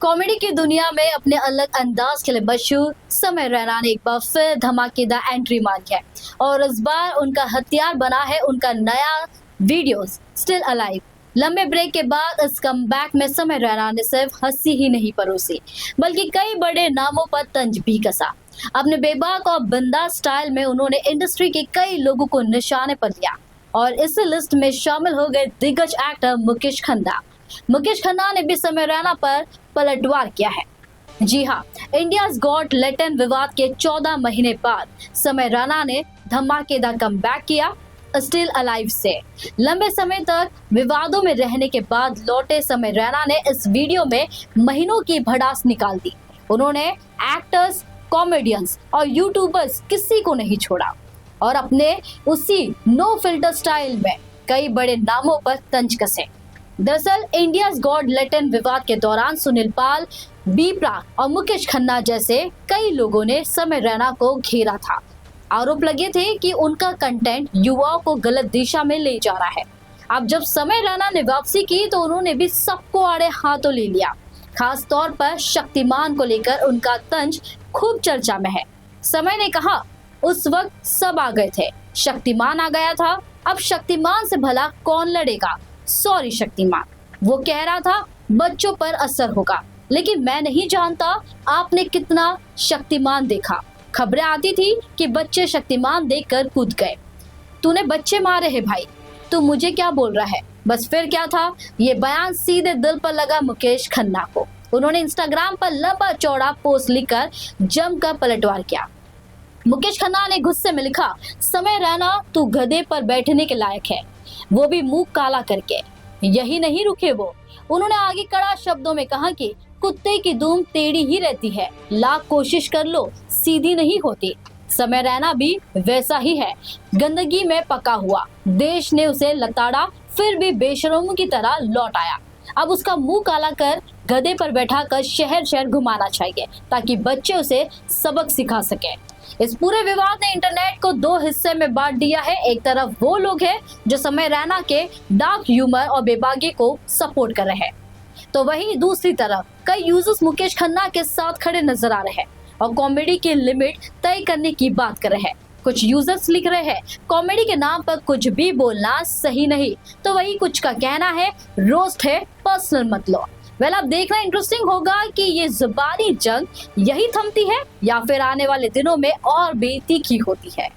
Comedy की दुनिया में अपने अलग अंदाज के लिए मशहूर समय रैना ने एक बार फिर धमाकेदार एंट्री मारी है और इस बार उनका हथियार बना है उनका नया वीडियोस स्टिल अलाइव। लंबे ब्रेक के बाद इस कमबैक में समय रैना ने सिर्फ हंसी ही नहीं परोसी बल्कि कई बड़े नामों पर तंज भी कसा। अपने बेबाक और बिंदास स्टाइल में उन्होंने इंडस्ट्री के कई लोगों को निशाने पर लिया और इस लिस्ट में शामिल हो गए दिग्गज एक्टर मुकेश खन्ना। मुकेश खन्ना ने भी समय रैना पर पलटवार किया है। जी हाँ, इंडियाज गॉट टैलेंट विवाद के 14 महीने बाद समय रैना ने धमाकेदार कमबैक किया स्टिल अलाइव से। लंबे समय तक विवादों में रहने के बाद लौटे समय रैना ने इस वीडियो में महीनों की भड़ास निकाल दी। उन्होंने एक्टर्स, कॉमेडियंस और यूट्यूबर्स किसी को नहीं छोड़ा और अपने उसी नो फिल्टर स्टाइल में कई बड़े नामों पर तंज कसे। दरअसल इंडियाज गॉट टैलेंट विवाद के दौरान सुनील पाल, बी प्राक और मुकेश खन्ना जैसे कई लोगों ने समय रैना को घेरा था। आरोप लगे थे कि उनका कंटेंट युवाओं को गलत दिशा में ले जा रहा है। अब जब समय रैना ने वापसी की तो उन्होंने भी सबको आड़े हाथों ले लिया। खास तौर पर शक्तिमान को लेकर उनका तंज खूब चर्चा में है। समय ने कहा, उस वक्त सब आ गए थे, शक्तिमान आ गया था, अब शक्तिमान से भला कौन लड़ेगा। सॉरी शक्तिमान, वो कह रहा था बच्चों पर असर होगा, लेकिन मैं नहीं जानता आपने कितना शक्तिमान देखा। खबरें आती थी कि बच्चे शक्तिमान देखकर कूद गए। तूने बच्चे मारे हैं भाई, तू मुझे क्या बोल रहा है। बस फिर क्या था, ये बयान सीधे दिल पर लगा मुकेश खन्ना को। उन्होंने इंस्टाग्राम पर लंबा चौड़ा पोस्ट लिखकर जमकर पलटवार किया। मुकेश खन्ना ने गुस्से में लिखा, समय रैना तू गधे पर बैठने के लायक है, वो भी मुंह काला करके। यही नहीं रुके वो, उन्होंने आगे कड़ा शब्दों में कहा कि कुत्ते की दुम टेढ़ी ही रहती है, लाख कोशिश कर लो सीधी नहीं होती। समय रैना भी वैसा ही है, गंदगी में पका हुआ। देश ने उसे लताड़ा, फिर भी बेशरमों की तरह लौट आया। अब उसका मुंह काला कर गधे पर बैठा कर शहर शहर घुमाना चाहिए ताकि बच्चे उसे सबक सिखा सके। इस पूरे विवाद ने इंटरनेट को दो हिस्से में बांट दिया है। एक तरफ वो लोग हैं जो समय रैना के डार्क ह्यूमर और बेबागी को सपोर्ट कर रहे हैं, तो वहीं दूसरी तरफ कई यूजर्स मुकेश खन्ना के साथ खड़े नजर आ रहे हैं और कॉमेडी की लिमिट तय करने की बात कर रहे हैं। कुछ यूजर्स लिख रहे हैं, कॉमेडी के नाम पर कुछ भी बोलना सही नहीं, तो वही कुछ का कहना है रोस्ट है, पर्सनल मत लो। वेल, अब देखना इंटरेस्टिंग होगा कि ये जुबानी जंग यही थमती है या फिर आने वाले दिनों में और भी तीखी होती है।